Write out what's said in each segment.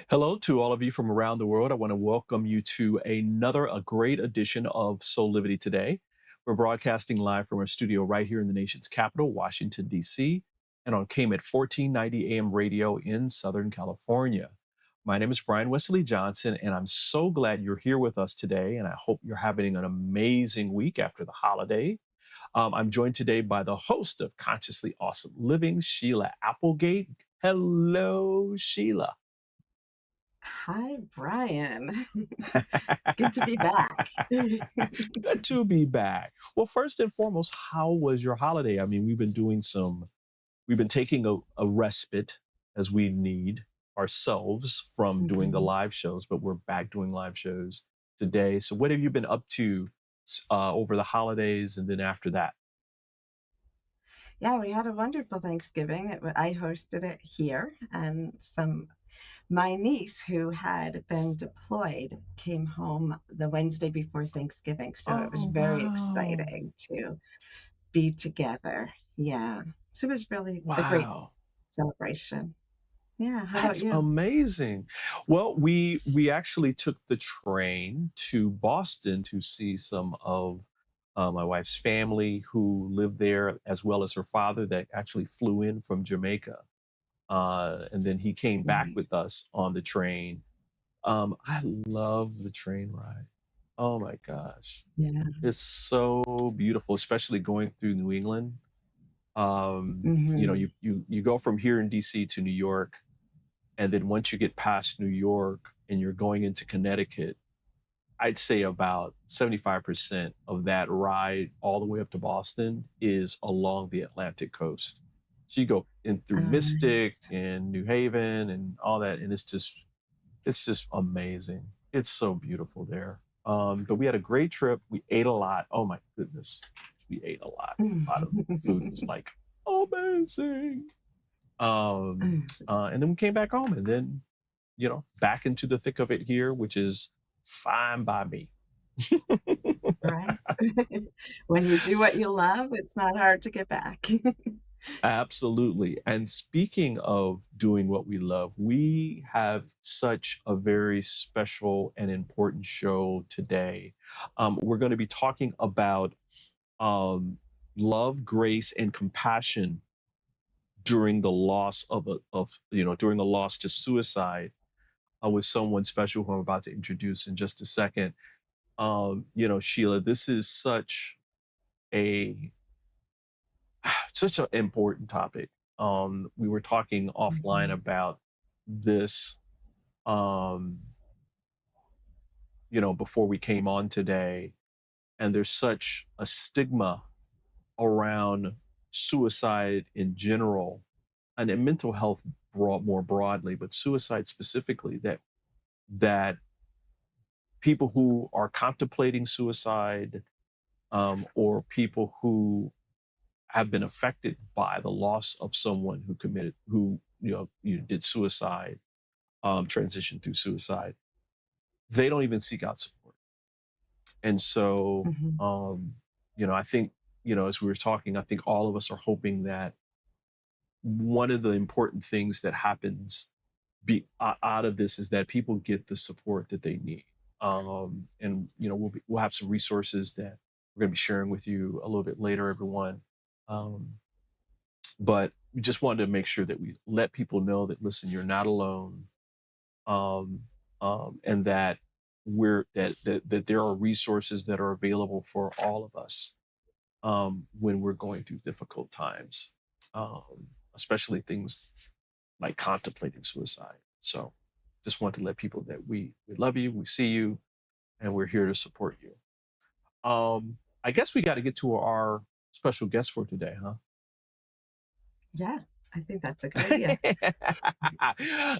Hello to all of you from around the world. I want to welcome you to a great edition of Soulivity today. We're broadcasting live from our studio right here in the nation's capital, Washington, D.C., and on KMET 1490 AM radio in Southern California. My name is Brian Wesley Johnson, and I'm so glad you're here with us today, and I hope you're having an amazing week after the holiday. I'm joined today by the host of Consciously Awesome Living, Sheila Applegate. Hello, Sheila. Hi, Brian. Good to be back. Good to be back. Well, first and foremost, how was your holiday? I mean, we've been taking a respite as we need ourselves from doing the Mhm. live shows, but we're back doing live shows today. So, what have you been up to over the holidays and then after that? Yeah, we had a wonderful Thanksgiving. I hosted it here, and my niece who had been deployed came home the Wednesday before Thanksgiving, so it was Oh, very wow. exciting to be together. Yeah. So it was really a great Wow. celebration. Yeah, how about That's you? amazing. Well, we actually took the train to Boston to see some of my wife's family who lived there, as well as her father that actually flew in from Jamaica. And then he came back Nice. with us on the train. I love the train ride. Oh my gosh. Yeah. It's so beautiful, especially going through New England. Hmm. You go from here in DC to New York, and then once you get past New York and you're going into Connecticut, I'd say about 75% of that ride all the way up to Boston is along the Atlantic coast. So you go in through Oh, Mystic nice. and New Haven and all that, and it's just amazing. It's so beautiful there. But we had a great trip. We ate a lot. Oh my goodness, we ate a lot. A lot of the food was like amazing. And then we came back home, and then back into the thick of it here, which is fine by me. Right? When you do what you love, it's not hard to get back. Absolutely. And speaking of doing what we love, we have such a very special and important show today. We're going to be talking about um, love, grace, and compassion during the loss during the loss to suicide with someone special who I'm about to introduce in just a second. Sheila, this is a such an important topic. We were talking offline Mhm. about this, um, before we came on today, and there's such a stigma around suicide in general and in mental health more broadly, but suicide specifically, that people who are contemplating suicide, or people who have been affected by the loss of someone who you did suicide, transitioned through suicide, they don't even seek out support. And so, Mhm. I think, as we were talking, I think all of us are hoping that one of the important things that happens out of this is that people get the support that they need. And we'll have some resources that we're going to be sharing with you a little bit later, everyone. Um, but we just wanted to make sure that we let people know that, listen, you're not alone, um, and that that there are resources that are available for all of us, when we're going through difficult times, especially things like contemplating suicide. So just want to let people that we love you, we see you, and we're here to support you. I guess we got to get to our special guest for today, huh? Yeah, I think that's a good idea.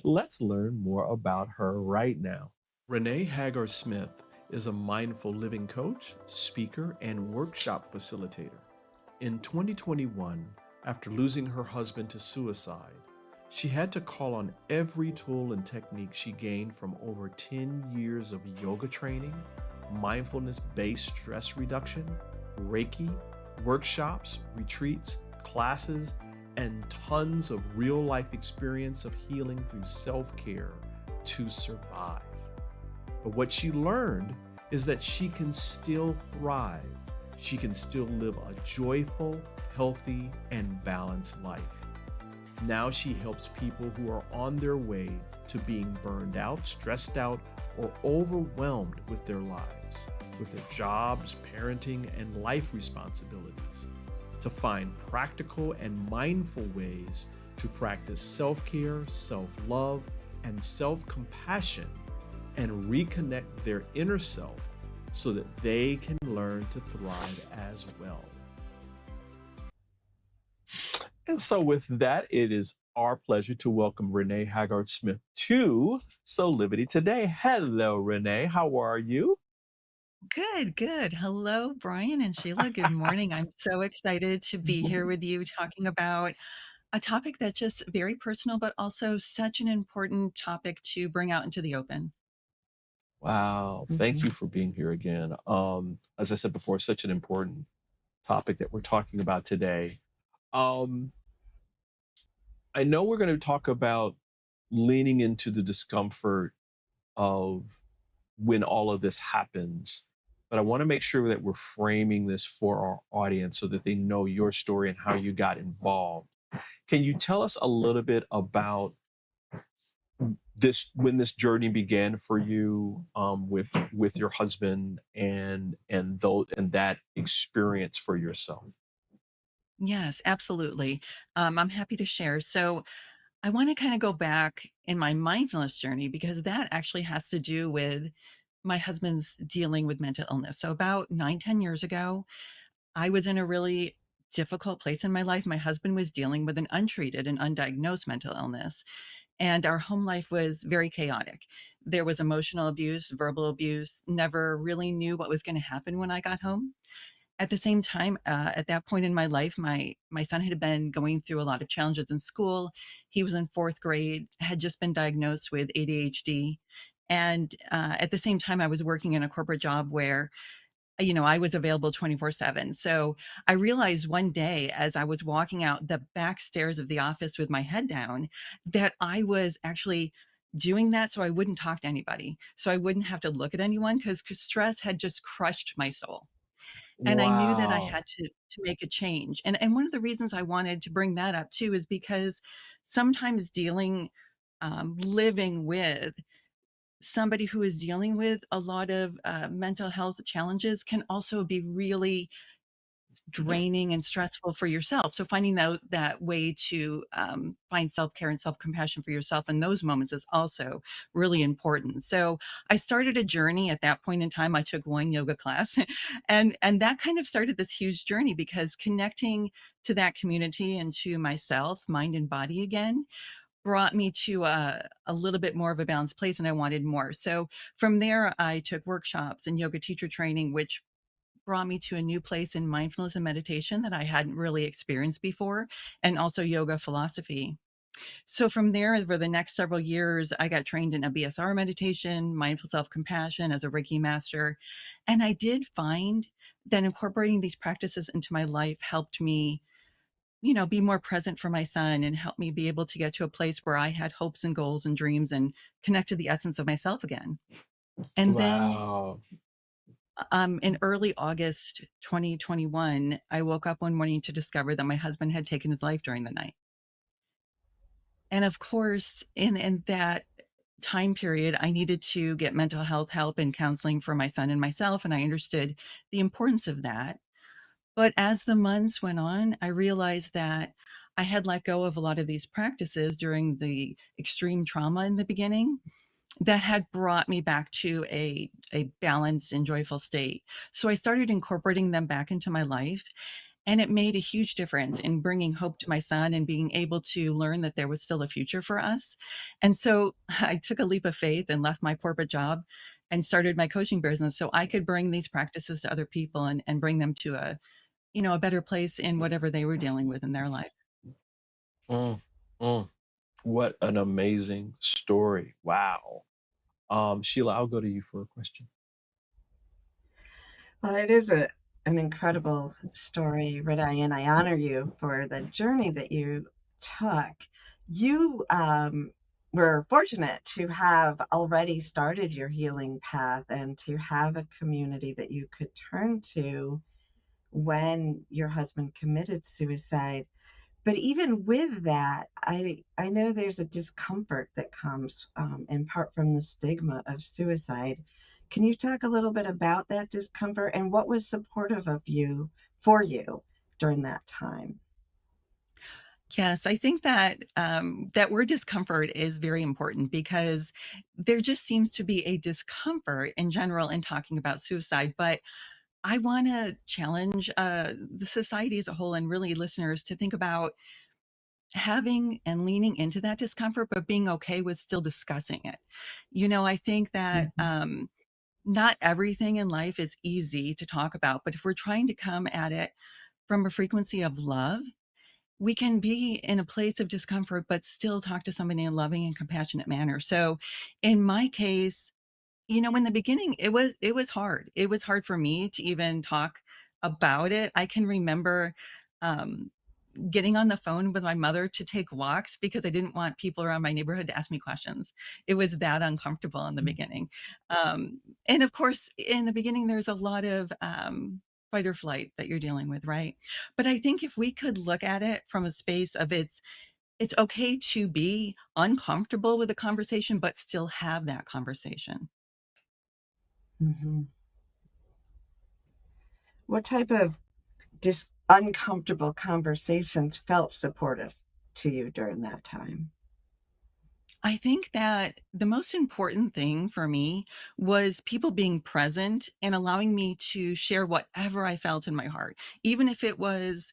Let's learn more about her right now. Renee HAGER-SMITH is a mindful living coach, speaker, and workshop facilitator. In 2021, after losing her husband to suicide, she had to call on every tool and technique she gained from over 10 years of yoga training, mindfulness based stress reduction, Reiki, workshops, retreats, classes, and tons of real life experience of healing through self care to survive. But what she learned is that she can still thrive. She can still live a joyful, healthy, and balanced life. Now she helps people who are on their way to being burned out, stressed out, or overwhelmed with their lives, with their jobs, parenting, and life responsibilities, to find practical and mindful ways to practice self-care, self-love, and self-compassion, and reconnect their inner self so that they can learn to thrive as well. And so, with that, it is our pleasure to welcome RENEE HAGER-SMITH to Soulivity today. Hello, RENEE. How are you? Good, good. Hello, Brian and Sheila. Good morning. I'm so excited to be here with you talking about a topic that's just very personal, but also such an important topic to bring out into the open. Wow. Thank you for being here again. As I said before, such an important topic that we're talking about today. Um, I know we're going to talk about leaning into the discomfort of when all of this happens, but I want to make sure that we're framing this for our audience so that they know your story and how you got involved. Can you tell us a little bit about this, when this journey began for you, with your husband, and that experience for yourself? Yes, absolutely. I'm happy to share. So, I want to kind of go back in my mindfulness journey because that actually has to do with my husband's dealing with mental illness. So, about 9, 10 years ago, I was in a really difficult place in my life. My husband was dealing with an untreated and undiagnosed mental illness, and our home life was very chaotic. There was emotional abuse, verbal abuse, never really knew what was going to happen when I got home. At the same time, at that point in my life, my son had been going through a lot of challenges in school. He was in 4th grade, had just been diagnosed with ADHD, and at the same time, I was working in a corporate job where I was available 24/7. So I realized one day as I was walking out the back stairs of the office with my head down that I was actually doing that so I wouldn't talk to anybody. So I wouldn't have to look at anyone because stress had just crushed my soul. And I knew that I Wow. had to make a change. And one of the reasons I wanted to bring that up too is because sometimes living with somebody who is dealing with a lot of mental health challenges can also be really draining and stressful for yourself. So finding that way to find self care and self compassion for yourself in those moments is also really important. So I started a journey at that point in time. I took one yoga class, and that kind of started this huge journey because connecting to that community and to myself, mind and body again brought me to a little bit more of a balanced place and I wanted more. So from there, I took workshops and yoga teacher training, which brought me to a new place in mindfulness and meditation that I hadn't really experienced before, and also yoga philosophy. So from there, over the next several years, I got trained in a BSR meditation, mindful self compassion as a Reiki master. And I did find that incorporating these practices into my life helped me be more present for my son and help me be able to get to a place where I had hopes and goals and dreams and connect to the essence of myself again. And then Wow. in early August 2021, I woke up one morning to discover that my husband had taken his life during the night. And of course, in that time period, I needed to get mental health help and counseling for my son and myself. And I understood the importance of that. But as the months went on, I realized that I had let go of a lot of these practices during the extreme trauma in the beginning that had brought me back to a balanced and joyful state. So I started incorporating them back into my life, and it made a huge difference in bringing hope to my son and being able to learn that there was still a future for us. And so I took a leap of faith and left my corporate job and started my coaching business so I could bring these practices to other people and bring them to a better place in whatever they were dealing with in their life. Mm, mm. What an amazing story. Wow. Sheila, I'll go to you for a question. Well, it is an incredible story, Renee, and I honor you for the journey that you took. You were fortunate to have already started your healing path and to have a community that you could turn to when your husband committed suicide. But even with that, I know there's a discomfort that comes in part from the stigma of suicide. Can you talk a little bit about that discomfort and what was supportive of you for you during that time? Yes, I think that that word discomfort is very important because there just seems to be a discomfort in general in talking about suicide. But I want to challenge the society as a whole and really listeners to think about having and leaning into that discomfort, but being okay with still discussing it. I think that Mhm. not everything in life is easy to talk about, but if we're trying to come at it from a frequency of love, we can be in a place of discomfort, but still talk to somebody in a loving and compassionate manner. So in my case, in the beginning, it was hard. It was hard for me to even talk about it. I can remember um, getting on the phone with my mother to take walks because I didn't want people around my neighborhood to ask me questions. It was that uncomfortable in the beginning. And of course, in the beginning, there's a lot of fight or flight that you're dealing with, right? But I think if we could look at it from a space of it's okay to be uncomfortable with a conversation, but still have that conversation. Mhm. What type of uncomfortable conversations felt supportive to you during that time? I think that the most important thing for me was people being present and allowing me to share whatever I felt in my heart, even if it was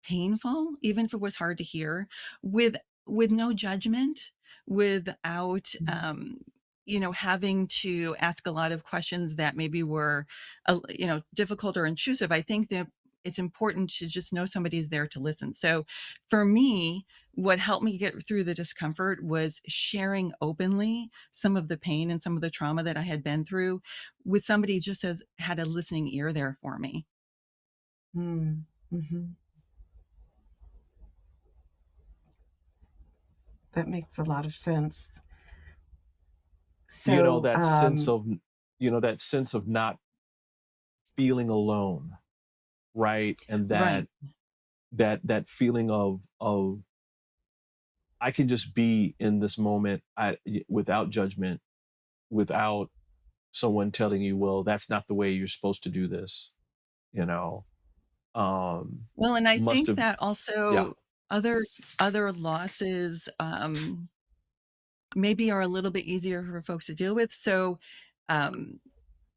painful, even if it was hard to hear, with no judgment, without Mhm. having to ask a lot of questions that maybe were difficult or intrusive. I think that it's important to just know somebody's there to listen. So for me, what helped me get through the discomfort was sharing openly some of the pain and some of the trauma that I had been through with somebody just as had a listening ear there for me. Mm. Mhm. That makes a lot of sense. You know, So, that sense of not feeling alone, right? And Right. that feeling of I can just be in this moment without judgment, without someone telling you, well, that's not the way you're supposed to do this, you know. Well, and I Must think have, that yeah. also other losses, maybe are a little bit easier for folks to deal with. So, um,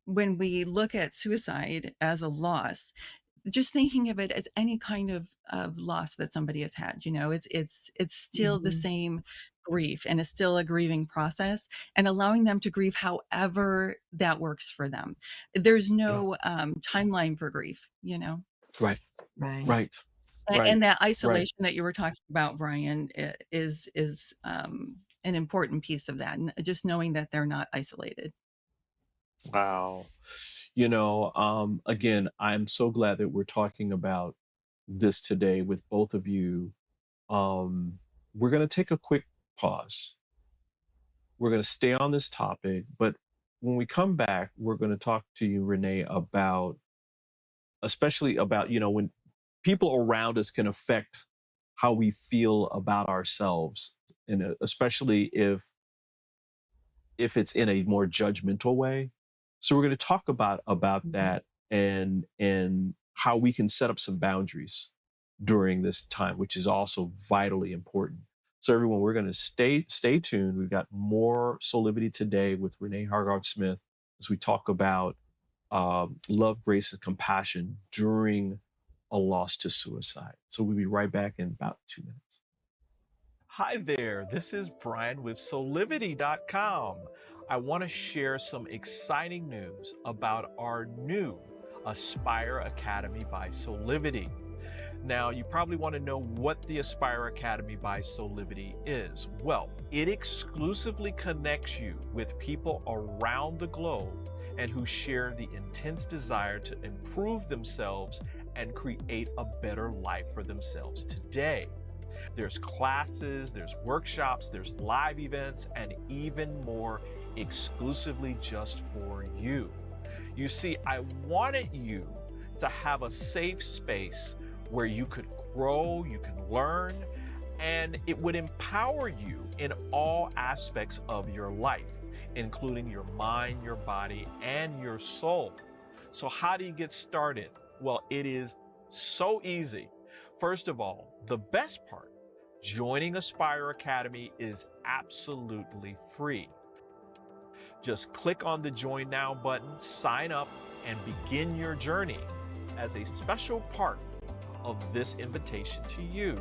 when we look at suicide as a loss, just thinking of it as any kind of loss that somebody has had, it's still the Mhm. same grief, and it's still a grieving process, and allowing them to grieve however that works for them. There's Yeah. no timeline for grief. Right. Right. Right. And Right. that Right. isolation that you were talking about, Brian, is an important piece of that, and just knowing that they're not isolated. Wow. Again, I'm so glad that we're talking about this today with both of you. We're going to take a quick pause. We're going to stay on this topic, but when we come back, we're going to talk to you, Renee, especially about, when people around us can affect how we feel about ourselves, and especially if it's in a more judgmental way. So we're going to talk about Mhm. that, and how we can set up some boundaries during this time, which is also vitally important. So everyone, we're going to stay tuned. We've got more Soulivity today with Renee HAGER-SMITH as we talk about love, grace, and compassion during a loss to suicide. So we'll be right back in about 2 minutes. Hi there, this is Brian with Soulivity.com. I want to share some exciting news about our new Aspire Academy by Soulivity. Now, you probably want to know what the Aspire Academy by Soulivity is. Well, it exclusively connects you with people around the globe and who share the intense desire to improve themselves and create a better life for themselves today. There's classes, there's workshops, there's live events, and even more exclusively just for you. You see, I wanted you to have a safe space where you could grow, you can learn, and it would empower you in all aspects of your life, including your mind, your body, and your soul. So, how do you get started? Well, it is so easy. First of all, the best part, joining Aspire Academy is absolutely free. Just click on the Join Now button, sign up, and begin your journey. As a special part of this invitation to you,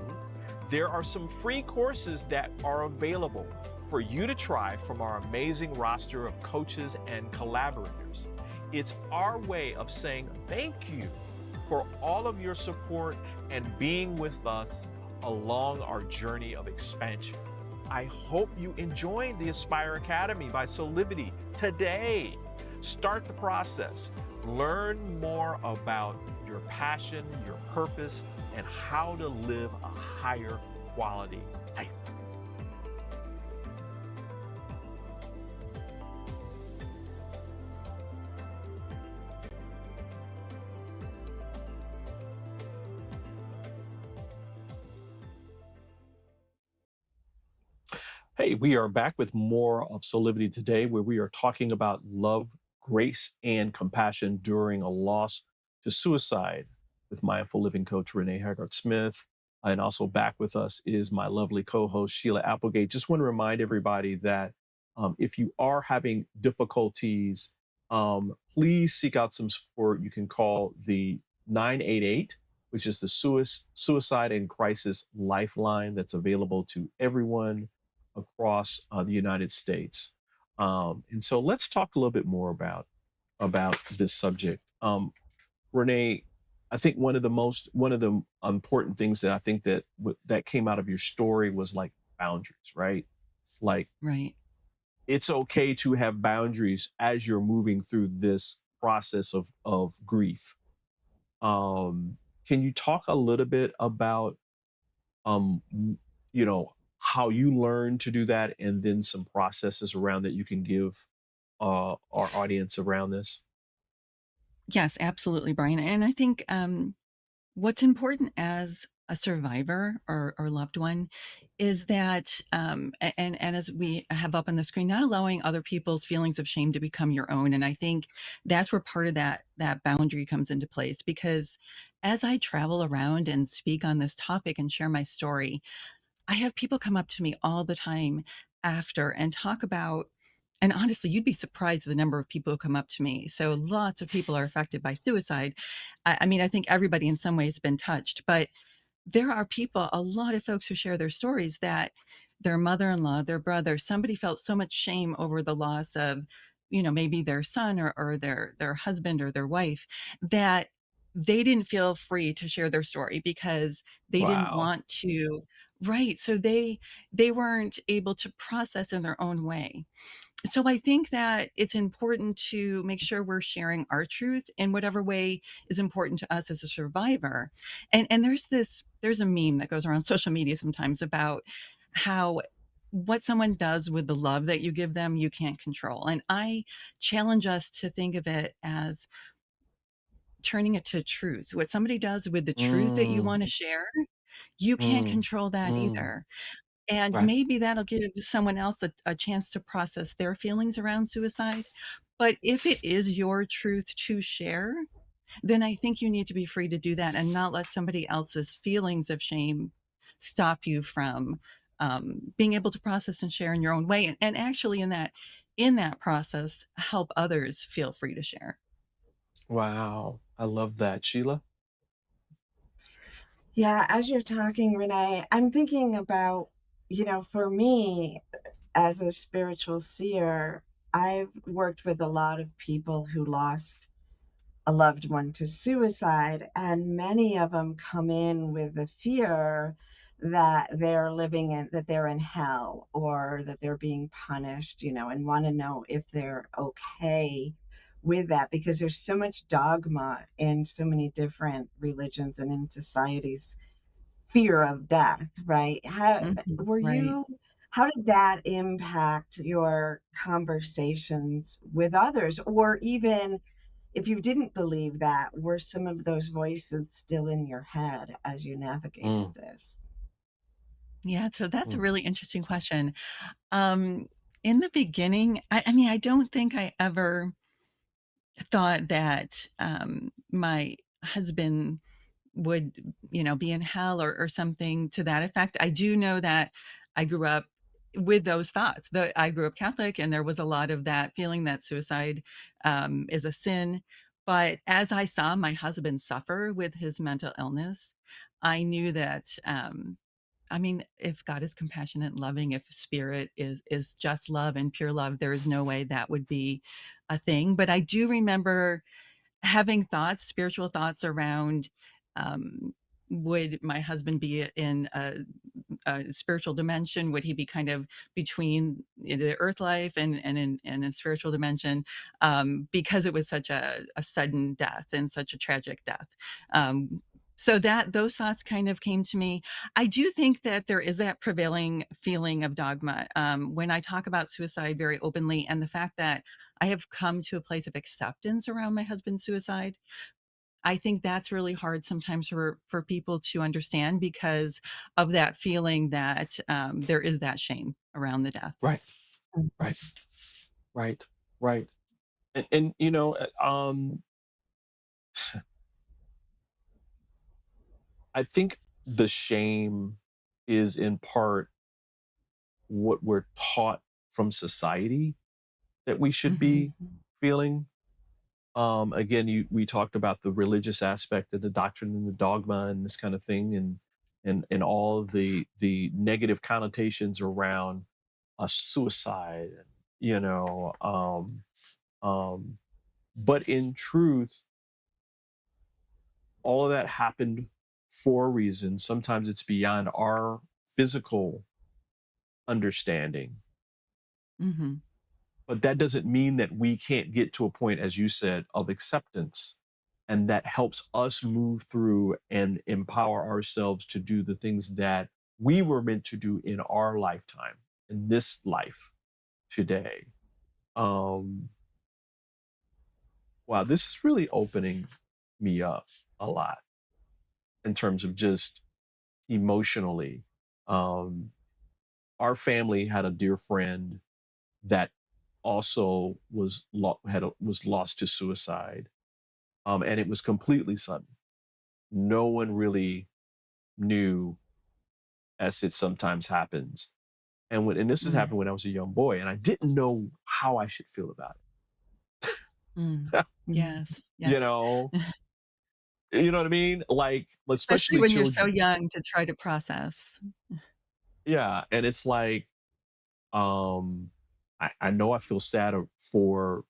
there are some free courses that are available for you to try from our amazing roster of coaches and collaborators. It's our way of saying thank you for all of your support and being with us along our journey of expansion. I hope you enjoyed the Aspire Academy by Soulivity today. Start the process. Learn more about your passion, your purpose, and how to live a higher quality life. Hey, we are back with more of Soulivity today, where we are talking about love, grace, and compassion during a loss to suicide with mindful living coach Renee HAGER-SMITH. And also back with us is my lovely co-host Sheila Applegate. Just want to remind everybody that if you are having difficulties, please seek out some support. You can call the 988, which is the Suicide and Crisis Lifeline that's available to everyone across the United States. And so let's talk a little bit more about this subject. Renee, I think one of the important things that I think that came out of your story was like boundaries, right? Like Right. it's okay to have boundaries as you're moving through this process of grief. Can you talk a little bit about um you know how you learn to do that, and then some processes around that you can give our audience around this? Yes, absolutely, Brian. And I think what's important as a survivor or loved one is that, and as we have up on the screen, not allowing other people's feelings of shame to become your own. And I think that's where part of that boundary comes into place, because as I travel around and speak on this topic and share my story, I have people come up to me all the time after and talk about, and honestly, you'd be surprised the number of people who come up to me. So lots of people are affected by suicide. I mean, I think everybody in some way has been touched, but there are people, a lot of folks who share their stories that their mother-in-law, their brother, somebody felt so much shame over the loss of, maybe their son or their husband or their wife, that they didn't feel free to share their story because they didn't Wow. want to. Right. So they weren't able to process in their own way. So I think that it's important to make sure we're sharing our truth in whatever way is important to us as a survivor. And there's a meme that goes around social media sometimes about how what someone does with the love that you give them, you can't control. And I challenge us to think of it as turning it to truth. What somebody does with the truth that you Mm, want to share, you can't mm, control that mm. either. And Right. maybe that'll give someone else a chance to process their feelings around suicide. But if it is your truth to share, then I think you need to be free to do that and not let somebody else's feelings of shame stop you from being able to process and share in your own way. And actually, in that process, help others feel free to share. Wow, I love that. Sheila? Yeah, as you're talking, Renee, I'm thinking about, for me, as a spiritual seer, I've worked with a lot of people who lost a loved one to suicide, and many of them come in with the fear that they're in hell or that they're being punished, and want to know if they're okay with that, because there's so much dogma in so many different religions and in societies fear of death, right? Right. How did that impact your conversations with others? Or even if you didn't believe that, were some of those voices still in your head as you navigated Mm, this? Yeah, so that's a mm, really interesting question. Um, in the beginning, I mean, I don't think I ever thought that, my husband would, be in hell or something to that effect. I do know that I grew up with those thoughts. I grew up Catholic, and there was a lot of that feeling that suicide, is a sin. But as I saw my husband suffer with his mental illness, I knew that, I mean, if God is compassionate and loving, if spirit is just love and pure love, there is no way that would be a thing. But I do remember having thoughts, spiritual thoughts around, um, would my husband be in a spiritual dimension? Would he be kind of between the earth life and a spiritual dimension? Because it was such a sudden death and such a tragic death. Um, so that those thoughts kind of came to me. I do think that there is that prevailing feeling of dogma. When I talk about suicide very openly, and the fact that I have come to a place of acceptance around my husband's suicide, I think that's really hard sometimes for people to understand because of that feeling that, there is that shame around the death. right, Mhm. right, right, right. And I think the shame is in part what we're taught from society that we should Mhm. be feeling. Again, we talked about the religious aspect of the doctrine and the dogma and this kind of thing, and all of the negative connotations around suicide, you know. Um, but in truth, all of that happened for a reason. Sometimes it's beyond our physical understanding, Mhm. but that doesn't mean that we can't get to a point, as you said, of acceptance. And that helps us move through and empower ourselves to do the things that we were meant to do in our lifetime, in this life today. Um, wow, this is really opening me up a lot in terms of just emotionally. Um, our family had a dear friend that also was lost to suicide, and it was completely sudden. No one really knew, as it sometimes happens. And this has Mm. happened when I was a young boy, and I didn't know how I should feel about Mm. it. Mhm. Yes, you yes. know, you know what I mean? Like, Especially especially when you're so children. young to try to process. Yeah, and it's like, um, I know I feel sad for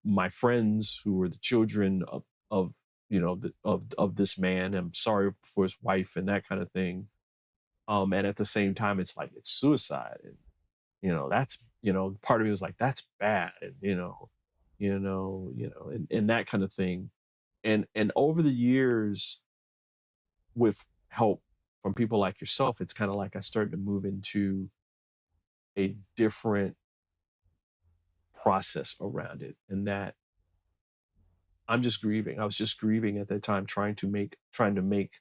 my friends who were the children of of this man. I'm sorry for his wife and that kind of thing. And at the same time, it's like it's suicide, and that's part of me was like that's bad, and and that kind of thing. And over the years, with help from people like yourself, it's kind of like I started to move into a different process around it, and that I'm just grieving. I was just grieving at that time, trying to make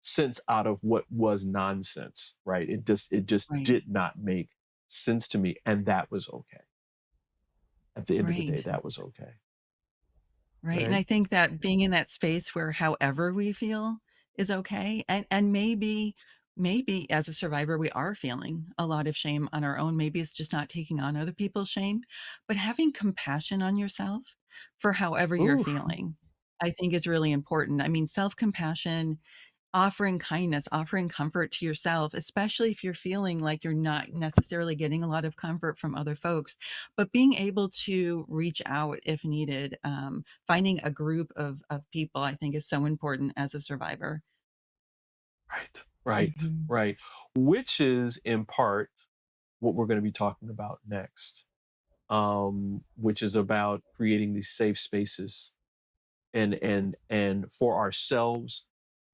sense out of what was nonsense, right? It just Right, did not make sense to me, and that was okay. At the end of the day, right, that was okay, right, and right? I think that being in that space where however we feel is okay, and maybe as a survivor, we are feeling a lot of shame on our own, maybe it's just not taking on other people's shame, but having compassion on yourself for however you're Ooh, feeling, I think is really important. I mean, self-compassion, offering kindness, offering comfort to yourself, especially if you're feeling like you're not necessarily getting a lot of comfort from other folks, but being able to reach out if needed, finding a group of people, I think is so important as a survivor. right, right, Mhm. right. Which is in part what we're going to be talking about next, which is about creating these safe spaces and for ourselves,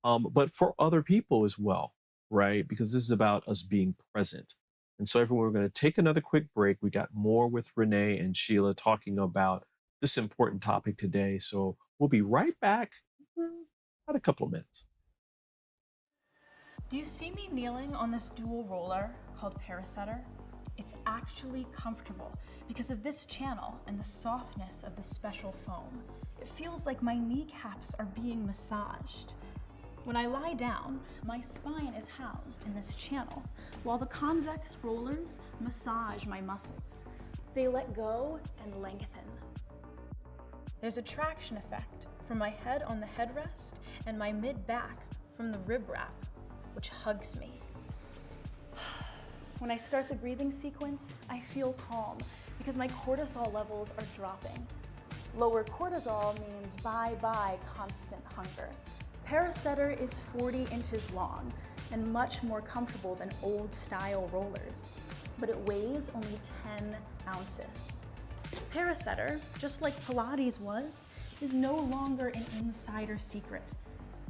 but for other people as well. right? Because this is about us being present. And so, everyone, we're going to take another quick break. We got more with Renee and Sheila talking about this important topic today. So, we'll be right back in about a couple of minutes. Do you see me kneeling on this dual roller called Facilitator? It's actually comfortable because of this channel and the softness of the special foam. It feels like my kneecaps are being massaged. When I lie down, my spine is housed in this channel, while the convex rollers massage my muscles. They let go and lengthen. There's a traction effect from my head on the headrest and my mid-back from the rib wrap, which hugs me. When I start the breathing sequence, I feel calm because my cortisol levels are dropping. Lower cortisol means bye-bye constant hunger. Facilitator is 40 inches long and much more comfortable than old-style rollers, but it weighs only 10 ounces. Facilitator, just like Pilates was, is no longer an insider secret.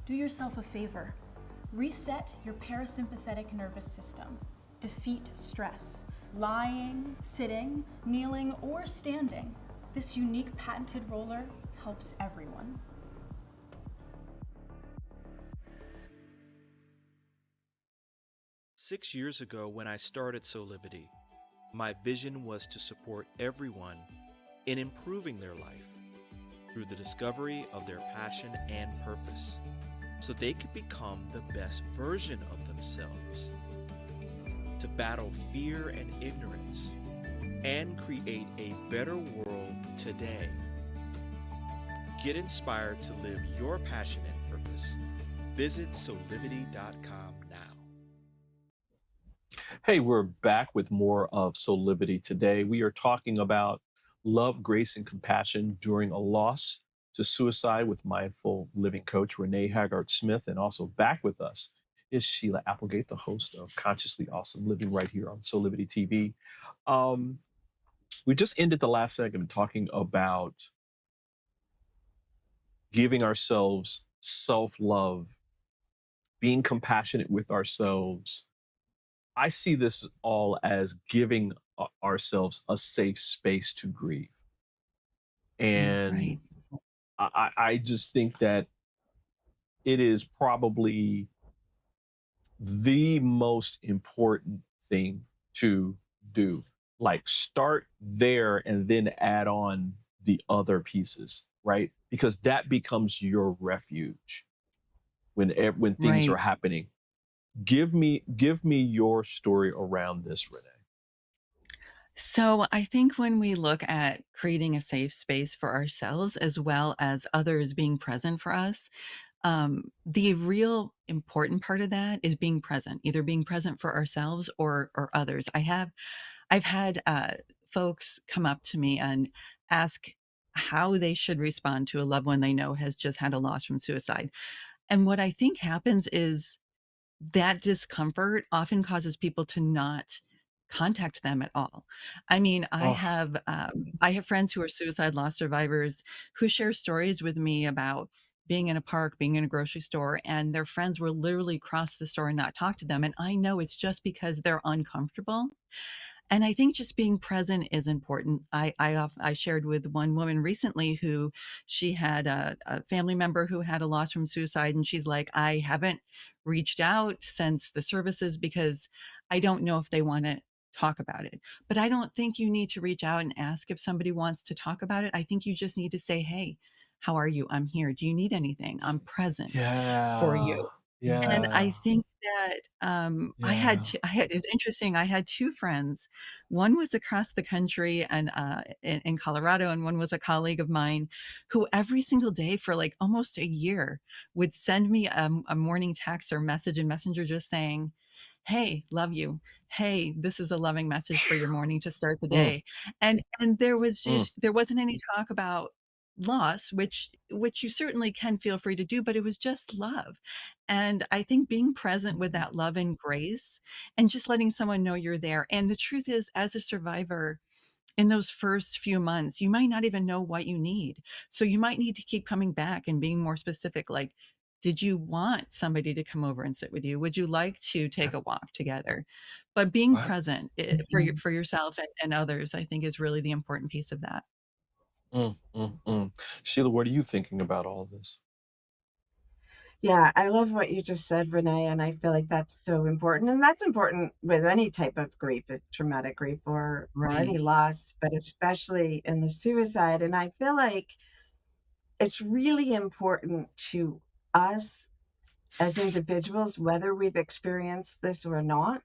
Do yourself a favor. Reset your parasympathetic nervous system. Defeat stress. Lying, sitting, kneeling, or standing. This unique patented roller helps everyone. Six years ago, when I started Soulivity, my vision was to support everyone in improving their life through the discovery of their passion and purpose, so they could become the best version of themselves, to battle fear and ignorance, and create a better world today. Get inspired to live your passion and purpose. Visit Soulivity.com now. Hey, we're back with more of Soulivity today. We are talking about love, grace, and compassion during a loss to suicide with mindful living coach Renee HAGER-SMITH. And also back with us is Sheila Applegate, the host of Consciously Awesome Living right here on Soulivity TV. We just ended the last segment talking about giving ourselves self-love, being compassionate with ourselves. I see this all as giving ourselves a safe space to grieve. And Right. I just think that it is probably the most important thing to do. Like, start there and then add on the other pieces, right? Because that becomes your refuge when things are Right. happening. Give me your story around this, Renee. So I think when we look at creating a safe space for ourselves as well as others being present for us, the real important part of that is being present, either being present for ourselves or others. I've had folks come up to me and ask how they should respond to a loved one they know has just had a loss from suicide. And what I think happens is that discomfort often causes people to not contact them at all. I mean, Oh, I have friends who are suicide loss survivors who share stories with me about being in a park, being in a grocery store, and their friends will literally cross the store and not talk to them. And I know it's just because they're uncomfortable. And I think just being present is important. I shared with one woman recently who she had a family member who had a loss from suicide, and she's like, I haven't reached out since the services because I don't know if they want to talk about it. But I don't think you need to reach out and ask if somebody wants to talk about it. I think you just need to say, hey, how are you? I'm here. Do you need anything? I'm present for yeah, you. And I yeah, think that, yeah. it's interesting, I had 2 friends. One was across the country and, in Colorado, and one was a colleague of mine who every single day for, like, almost a year would send me, a morning text or message in Messenger just saying, "Hey, love you. Hey, this is a loving message for your morning to start the Mm, day." And mm, there wasn't any talk about loss, which you certainly can feel free to do, but it was just love. And I think being present with that love and grace and just letting someone know you're there. And the truth is, as a survivor, in those first few months, you might not even know what you need. So you might need to keep coming back and being more specific, like, Did you want somebody to come over and sit with you? Would you like to take a walk together? But being Right. present for yourself and others, I think, is really the important piece of that. Sheila, what are you thinking about all of this? Yeah, I love what you just said, Renee, and I feel like that's so important. And that's important with any type of grief, traumatic grief or any Right. loss, but especially in the suicide. And I feel like it's really important to us as individuals, whether we've experienced this or not,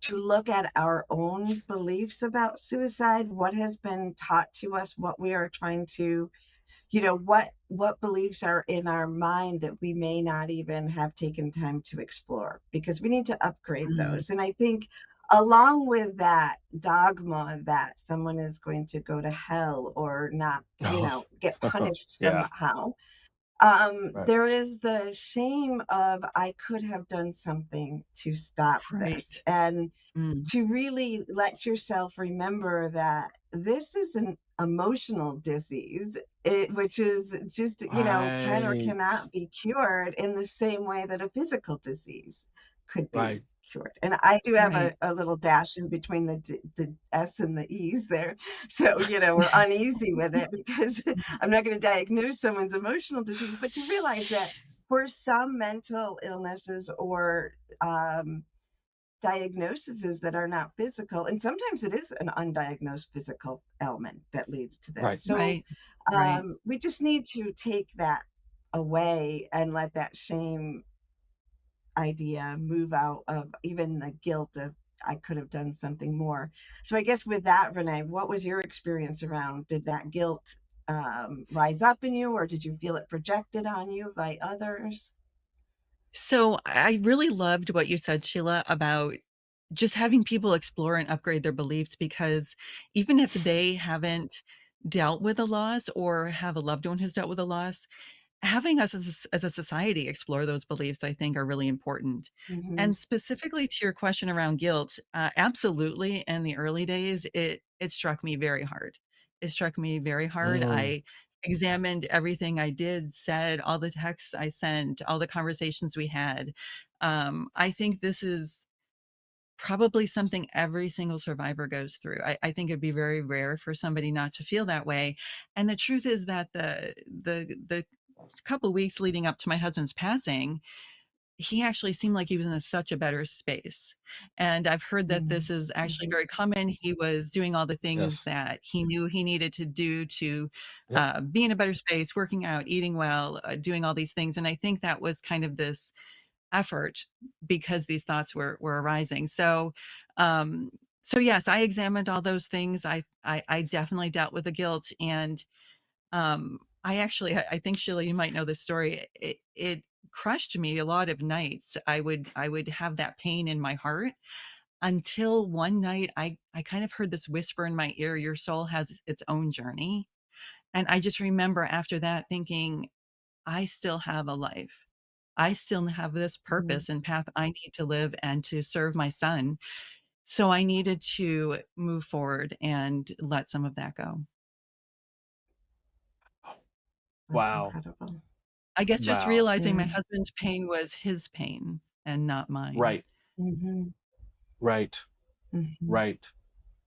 to look at our own beliefs about suicide, what has been taught to us, what we are trying to, what beliefs are in our mind that we may not even have taken time to explore, because we need to upgrade Mm, those. And I think along with that dogma that someone is going to go to hell or not, Oh, get punished yeah, somehow, right, there is the shame of I could have done something to stop this, right. and Mm, to really let yourself remember that this is an emotional disease, which is just, can or right, cannot be cured in the same way that a physical disease could be right, cured. And I do have right. a little dash in between the S and the E's there. So, we're uneasy with it because I'm not going to diagnose someone's emotional disease, but to realize that for some mental illnesses or um, diagnoses that are not physical, and sometimes it is an undiagnosed physical ailment that leads to this. right, So Right. Right. we just need to take that away and let that shame idea move out of even the guilt of I could have done something more. So I guess with that, Renee, what was your experience around? Did that guilt rise up in you, or did you feel it projected on you by others? So I really loved what you said, Sheila, about just having people explore and upgrade their beliefs, because even if they haven't dealt with a loss or have a loved one who's dealt with a loss, having us as a society explore those beliefs, I think, are really important. Mm-hmm. And specifically to your question around guilt, absolutely, in the early days, it struck me very hard. It struck me very hard. mm, I examined everything I did, said, all the texts I sent, all the conversations we had. I think this is probably something every single survivor goes through. I think it'd be very rare for somebody not to feel that way. And the truth is that the couple weeks leading up to my husband's passing, he actually seemed like he was in such a better space. And I've heard that this is actually very common. He was doing all the things yes, that he knew he needed to do to yep, be in a better space, working out, eating well, doing all these things. And I think that was kind of this effort because these thoughts were arising. Um, so yes, I examined all those things. I definitely dealt with the guilt, and I actually I think, Sheila, you might know this story. It crushed me a lot of nights. I would have that pain in my heart until one night I kind of heard this whisper in my ear, your soul has its own journey. And I just remember after that thinking, I still have a life. I still have this Mm-hmm. purpose and path I need to live and to serve my son. So I needed to move forward and let some of that go. That's wow, incredible. I guess just wow, realizing my Yeah. husband's pain was his pain and not mine. right, Mm-hmm. right, Mm-hmm. right.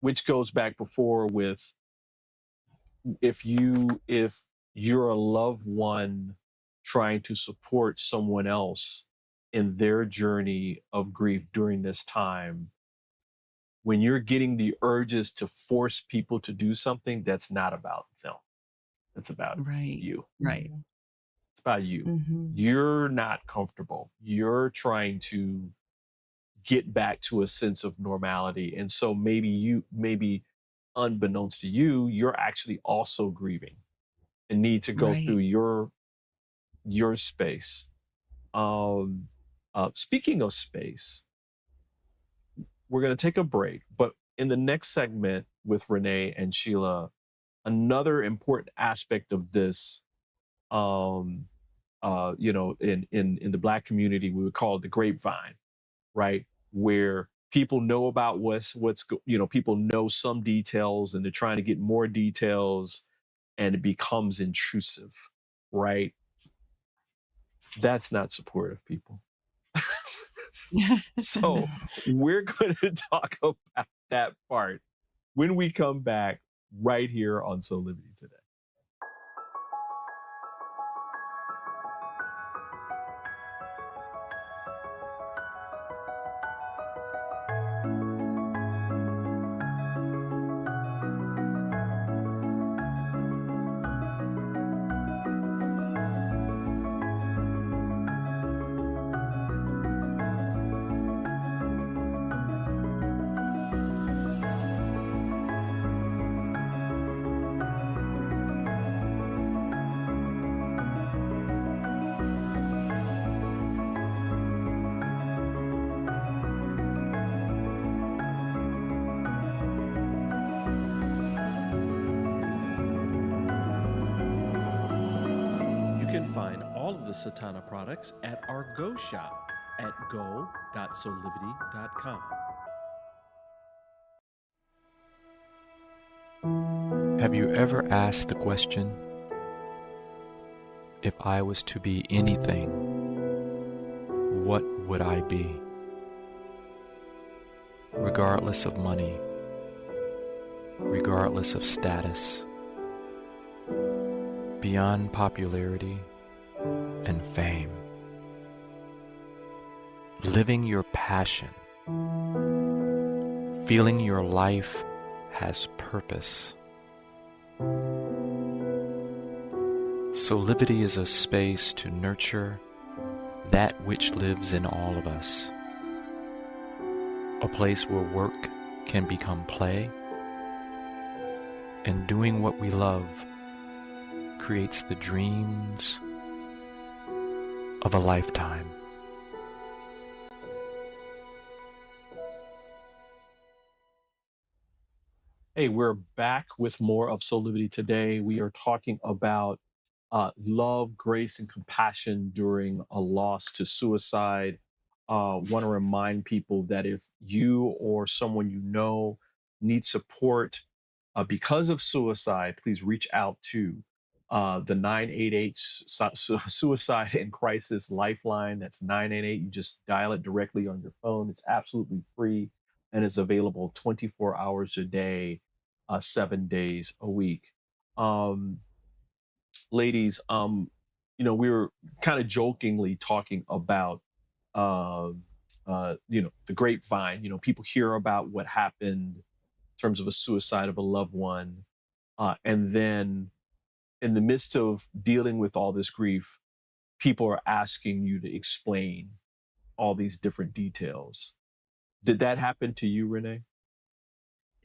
Which goes back before with if you're a loved one trying to support someone else in their journey of grief during this time, when you're getting the urges to force people to do something, that's not about them. It's about Right. you. Right. It's about you. Mm-hmm. You're not comfortable. You're trying to get back to a sense of normality. And so maybe unbeknownst to you, you're actually also grieving and need to go through Right. your space. Um, Speaking of space, we're going to take a break, but in the next segment with Renee and Sheila, another important aspect of this, um, in the Black community, we would call it the grapevine, right? Where people know about people know some details and they're trying to get more details, and it becomes intrusive, right? That's not supportive, people. So we're going to talk about that part when we come back right here on Soulivity Today. You can find all of the Satana products at our Go shop at go.soulivity.com. Have you ever asked the question, if I was to be anything, what would I be? Regardless of money, regardless of status, beyond popularity and fame. Living your passion, feeling your life has purpose. Soulivity is a space to nurture that which lives in all of us. A place where work can become play, and doing what we love creates the dreams of a lifetime. Hey, we're back with more of Soulivity Today. We are talking about love, grace, and compassion during a loss to suicide. Want to remind people that if you or someone you know needs support because of suicide, please reach out to the 988 Suicide and Crisis Lifeline. That's 988. You just dial it directly on your phone. It's absolutely free and is available 24 hours a day, 7 days a week. Ladies, we were kind of jokingly talking about, the grapevine. People hear about what happened in terms of a suicide of a loved one. And then in the midst of dealing with all this grief, people are asking you to explain all these different details. Did that happen to you, Renee?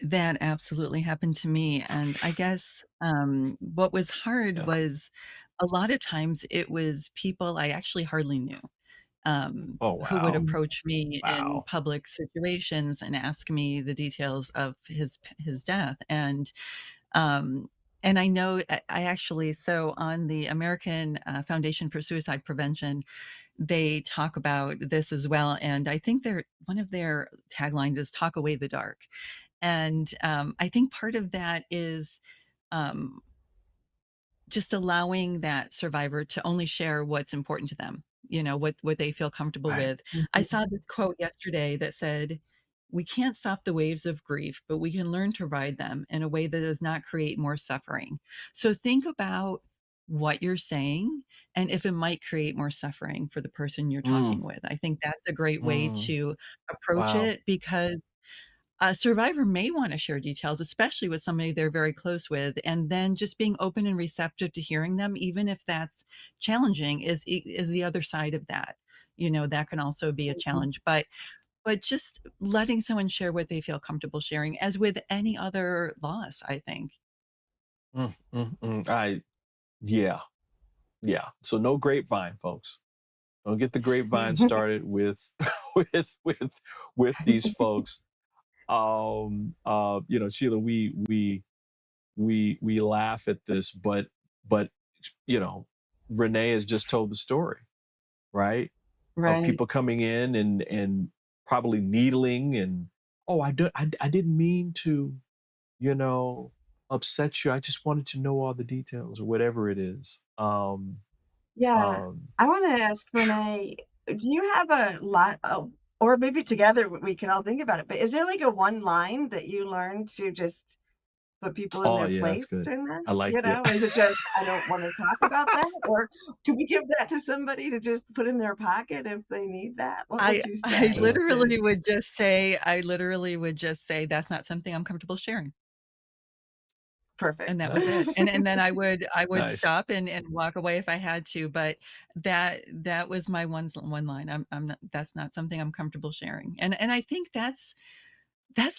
That absolutely happened to me, and I guess, what was hard Yeah. was a lot of times it was people I actually hardly knew, Oh, who would wow. approach me in Wow. public situations and ask me the details of his death, um, and I know I actually so on the American, Foundation for Suicide Prevention, they talk about this as well, and I think one of their taglines is "Talk away the dark." And I think part of that is um, just allowing that survivor to only share what's important to them, what they feel comfortable Right. with. I saw this quote yesterday that said, "We can't stop the waves of grief, but we can learn to ride them in a way that does not create more suffering." So think about what you're saying and if it might create more suffering for the person you're Mm, talking with. I think that's a great way mm, to approach wow. it because a survivor may want to share details, especially with somebody they're very close with, and then just being open and receptive to hearing them, even if that's challenging, is the other side of that. That can also be a challenge, but just letting someone share what they feel comfortable sharing, as with any other loss, I think. Mm, mm, mm. Yeah, yeah. So no grapevine, folks. Don't get the grapevine started with with these folks. Sheila, we laugh at this, but you know, Renee has just told the story, right? Of Right. people coming in and probably needling and, oh, I didn't mean to, you know, upset you. I just wanted to know all the details or whatever it is. Yeah. Um, I want to ask Renee, do you have a lot of, or maybe together we can all think about it, but is there like a one line that you learned to just put people in oh their yeah, that's place good. during that? I like You it. know, is it just, I don't want to talk about that? Or can we give that to somebody to just put in their pocket if they need that? What would you I say to? literally would just say, "That's not something I'm comfortable sharing." Perfect. And that was it. Nice, And then I would nice. stop and walk away if I had to, but that was my one line. I'm not that's not something I'm comfortable sharing. And I think that's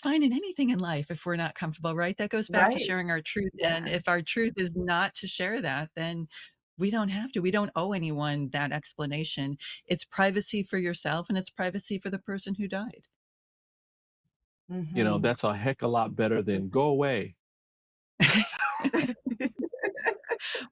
fine in anything in life if we're not comfortable, right? That goes back to Right. sharing our truth. And Yeah. if our truth is not to share that, then we don't have to. We don't owe anyone that explanation. It's privacy for yourself and it's privacy for the person who died. You know, Mm-hmm. that's a heck a lot better than go away.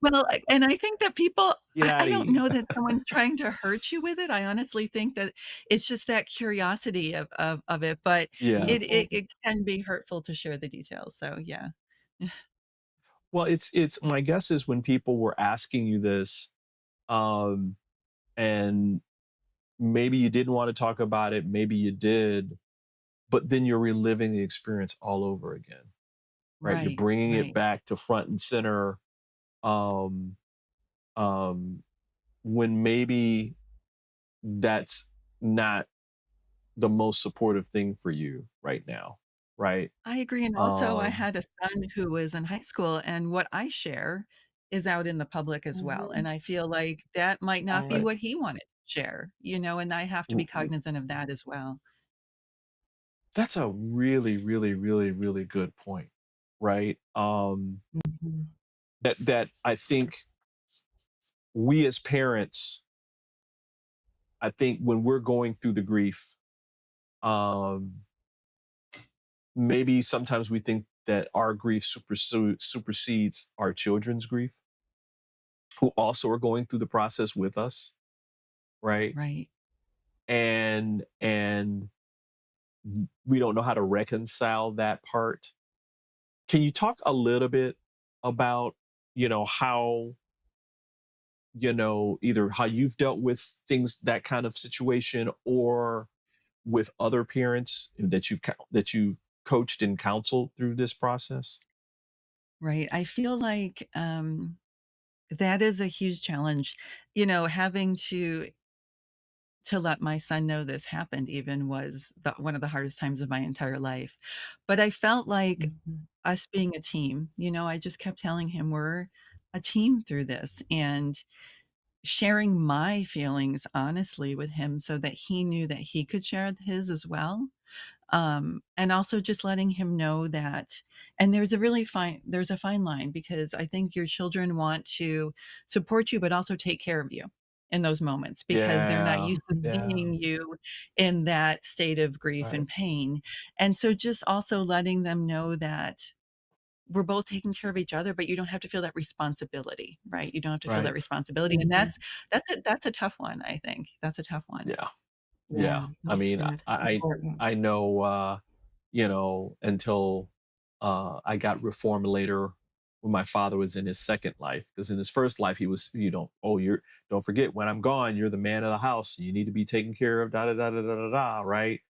Well, and I think that people Get I out of don't here. know that someone's trying to hurt you with it. I honestly think that it's just that curiosity of it, but Yeah. it can be hurtful to share the details. So, yeah. Well, it's my guess is when people were asking you this, um, and maybe you didn't want to talk about it, maybe you did, but then you're reliving the experience all over again, right? You're Right, bringing it right. back to front and center, um, um, when maybe that's not the most supportive thing for you right now, right? I agree, and also I Um, had a son who was in high school, and what I share is out in the public as well, Mm-hmm. and I feel like that might not be Right. right. what he wanted to share, and I have to be R- r- cognizant of that as well. That's a really, really, really, really good point, right? Mm-hmm. That I think we as parents, I think when we're going through the grief, um, maybe sometimes we think that our grief supersedes our children's grief, who also are going through the process with us, right? Right. And we don't know how to reconcile that part. Can you talk a little bit about, how, either how you've dealt with things, that kind of situation, or with other parents that you've coached and counseled through this process? Right. I feel like, that is a huge challenge. Having to let my son know this happened even was one of the hardest times of my entire life. But I felt like Mm-hmm. us being a team, I just kept telling him we're a team through this and sharing my feelings honestly with him so that he knew that he could share his as well. And also just letting him know that, and there's a fine line because I think your children want to support you, but also take care of you in those moments because they're not Yeah, used to yeah, seeing you in that state of grief right, and pain. And so just also letting them know that we're both taking care of each other, but you don't have to feel that responsibility, right? You don't have to feel that right. responsibility. And Mm-hmm. that's a tough one, I think. That's a tough one. Yeah, yeah. Yeah, I that's mean, good. Important. I know, until I got reformed later when my father was in his second life, because in his first life he was, don't forget when I'm gone, you're the man of the house. You need to be taken care of, da da da da da da da, right?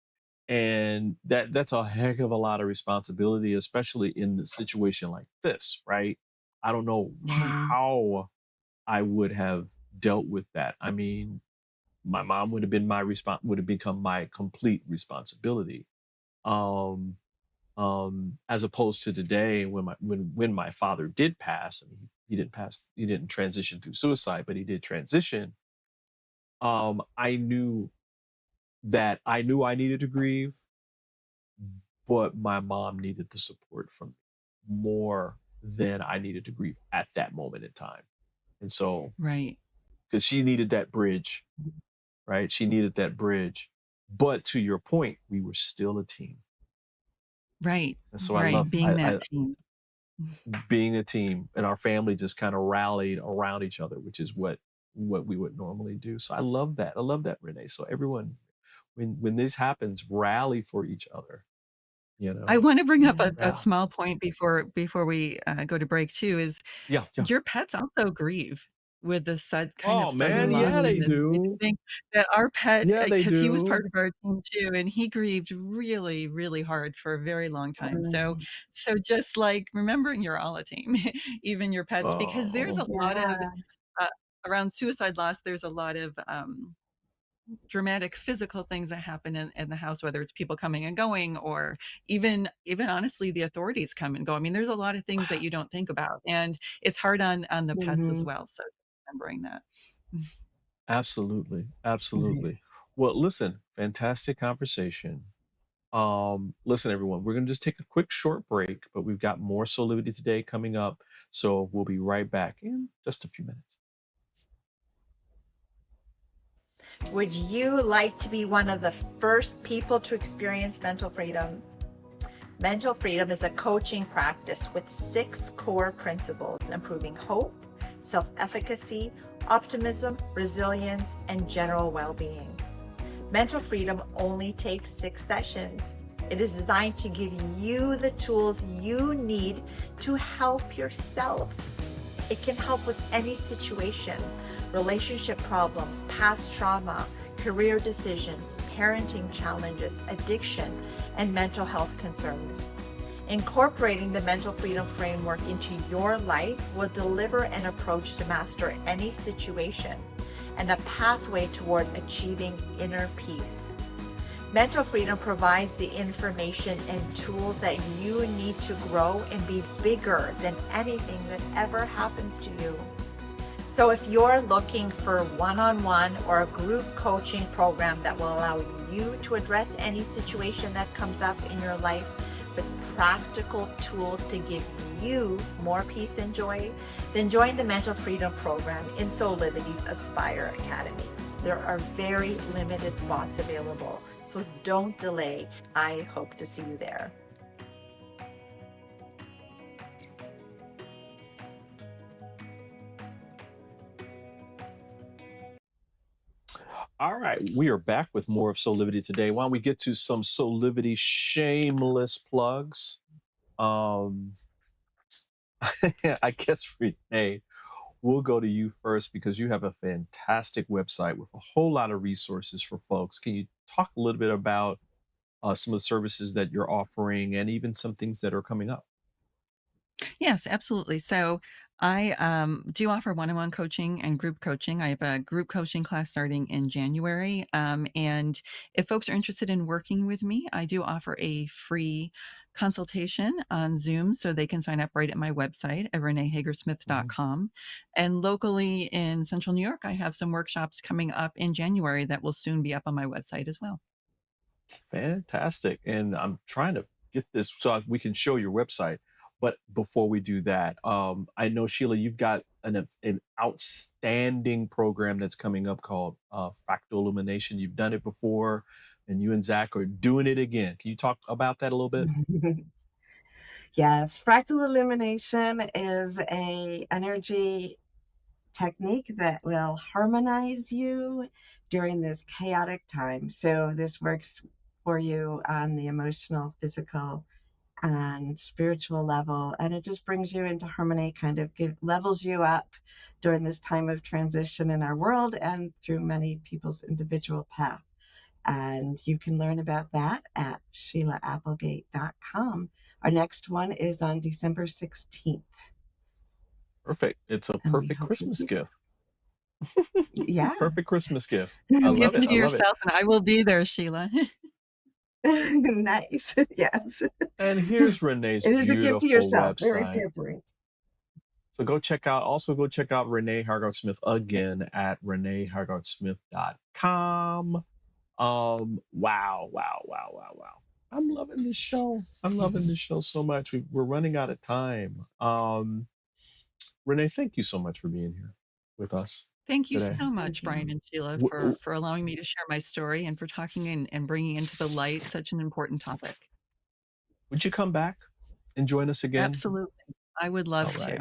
And that's a heck of a lot of responsibility, especially in the situation like this, right? I don't know Right. how I would have dealt with that. I mean, my mom would have become my complete responsibility. Um, as opposed to today when my father did pass, and he didn't transition through suicide, but he did transition. I knew I needed to grieve, but my mom needed the support from me more than I needed to grieve at that moment in time. And so, Right. because she needed that bridge, right? She needed that bridge. But to your point, we were still a team. Right. And so Right. Being that team. being a team, and our family just kind of rallied around each other, which is what we would normally do. So I love that. I love that, Renee. So everyone, when this happens, rally for each other, you I know? wanna bring up Yeah. a Yeah. small point before we, go to break too, is Yeah. Yeah. your pets also grieve. with the kind Oh of sudden man, loss. yeah, they And I do. think that our pet, Yeah, they because he was part do. of our team too, and he grieved really, really hard for a very long time. So, Mm, so just like remembering you're all a team, even your pets, because there's Oh, a lot of yeah. uh, around suicide loss. There's a lot of dramatic physical things that happen in the house, whether it's people coming and going, or even honestly the authorities come and go. I mean, there's a lot of things that you don't think about, and it's hard on the pets as Mhm. well, so remembering that. absolutely, absolutely. Nice. Well, listen, fantastic conversation. Listen, everyone, we're gonna just take a quick short break, but we've got more Soulivity today coming up, so we'll be right back in just a few minutes. Would you like to be one of the first people to experience mental freedom? Mental freedom is a coaching practice with 6 core principles: improving hope, self-efficacy, optimism, resilience, and general well-being. Mental freedom only takes 6 sessions. It is designed to give you the tools you need to help yourself. It can help with any situation: relationship problems, past trauma, career decisions, parenting challenges, addiction, and mental health concerns. Incorporating the mental freedom framework into your life will deliver an approach to master any situation and a pathway toward achieving inner peace. Mental freedom provides the information and tools that you need to grow and be bigger than anything that ever happens to you. So if you're looking for one-on-one or a group coaching program that will allow you to address any situation that comes up in your life with practical tools to give you more peace and joy, then join the Mental Freedom Program in Soulivity's Aspire Academy. There are very limited spots available, so don't delay. I hope to see you there. All right, we are back with more of Soulivity today. Why don't we get to some Soulivity shameless plugs? Um, I guess Renee, we'll go to you first because you have a fantastic website with a whole lot of resources for folks. Can you talk a little bit about some of the services that you're offering and even some things that are coming up? Yes, absolutely. So I do offer one-on-one coaching and group coaching. I have a group coaching class starting in January. And if folks are interested in working with me, I do offer a free consultation on Zoom, so they can sign up right at my website at Mhm. reneehagersmith.com. And locally in Central New York, I have some workshops coming up in January that will soon be up on my website as well. Fantastic. And I'm trying to get this so we can show your website. But before we do that, I know, Sheila, you've got an outstanding program that's coming up called Fractal Illumination. You've done it before, and you and Zach are doing it again. Can you talk about that a little bit? Yes, fractal illumination is a energy technique that will harmonize you during this chaotic time. So this works for you on the emotional, physical, and spiritual level, and it just brings you into harmony, kind of levels you up during this time of transition in our world and through many people's individual path. And you can learn about that at SheilaApplegate.com. Our next one is on December 16th, Perfect. It's a and we perfect hope you'll Christmas be there. gift. Yeah. Perfect Christmas gift. I love Gift it. I to love it. yourself, and I will be there, Sheila. Nice. Yes. And here's Renee's It is a gift to beautiful yourself. Very website. pampering. So go check out Renee Hargard-Smith again at reneehargard-smith.com. Wow. I'm loving this show. I'm loving this show so much. We're running out of time. Renee, thank you so much for being here with us Thank you today. so Thank much, you. Brian and Sheila, W- w- for allowing me to share my story and for talking and bringing into the light such an important topic. Would you come back and join us again? Absolutely. I would All love right.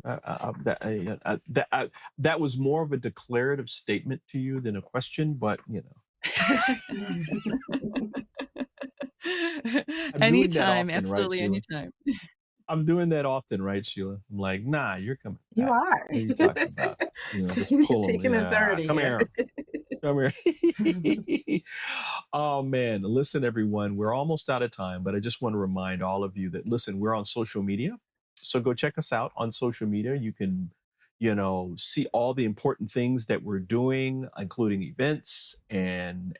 to. That was more of a declarative statement to you than a question, but you know, I'm doing that Anytime, often, right, absolutely Sheila? anytime. I'm doing that often, right, Sheila? I'm like, nah, you're coming You back. are. What are you talking about? Just You're pull them. taking Yeah, authority come here. here. Come here. Oh man, listen, everyone, we're almost out of time, but I just want to remind all of you that listen, we're on social media. So go check us out on social media. You can, see all the important things that we're doing, including events and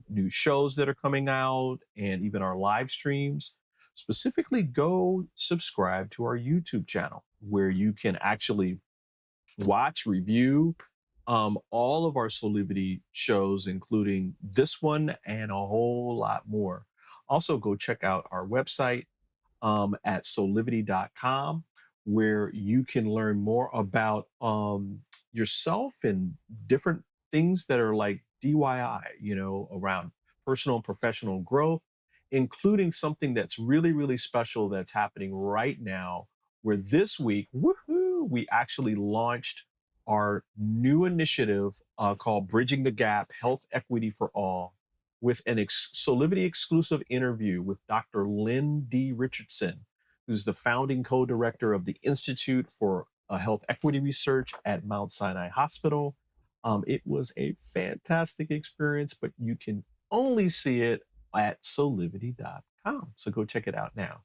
new shows that are coming out and even our live streams. Specifically, go subscribe to our YouTube channel where you can actually watch, review all of our Soulivity shows, including this one and a whole lot more. Also, go check out our website at soulivity.com, where you can learn more about yourself and different things that are like DIY, around personal and professional growth, including something that's really, really special that's happening right now, where this week, woohoo, we actually launched our new initiative called Bridging the Gap, Health Equity for All, with an Soulivity exclusive interview with Dr. Lynn D. Richardson, who's the founding co-director of the Institute for Health Equity Research at Mount Sinai Hospital. It was a fantastic experience, but you can only see it at soulivity.com. So go check it out now.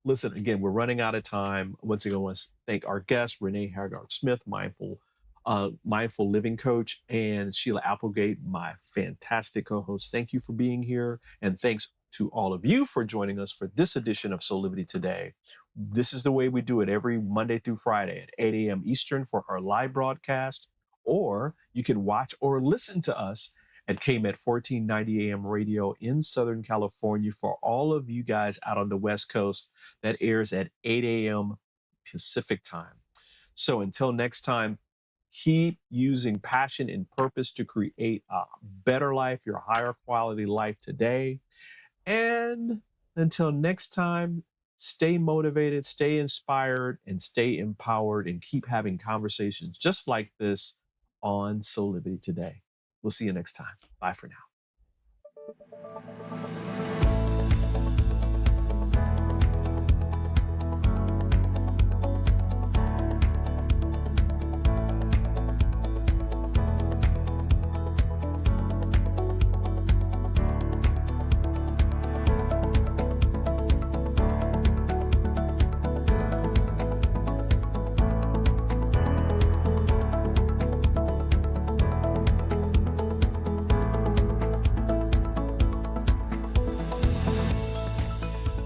Listen, again, we're running out of time. Once again, I want to thank our guest, RENEE HAGER-SMITH, mindful living coach, and Sheila Applegate, my fantastic co-host. Thank you for being here. And thanks to all of you for joining us for this edition of Soulivity Today. This is the way we do it every Monday through Friday at 8 a.m. Eastern for our live broadcast, or you can watch or listen to us at KMET 1490 AM radio in Southern California. For all of you guys out on the West Coast, that airs at 8 a.m. Pacific time. So until next time, keep using passion and purpose to create a better life, your higher quality life today. And until next time, stay motivated, stay inspired, and stay empowered, and keep having conversations just like this on Soulivity Today. We'll see you next time. Bye for now.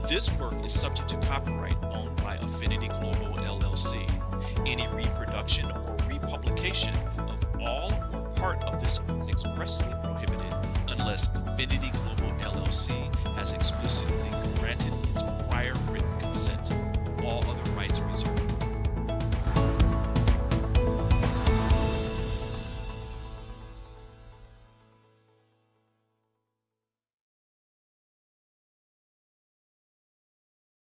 This work is subject to copyright owned by Affinity Global LLC. Any reproduction or republication of all or part of this is expressly prohibited unless Affinity Global LLC has explicitly granted its prior written consent. All other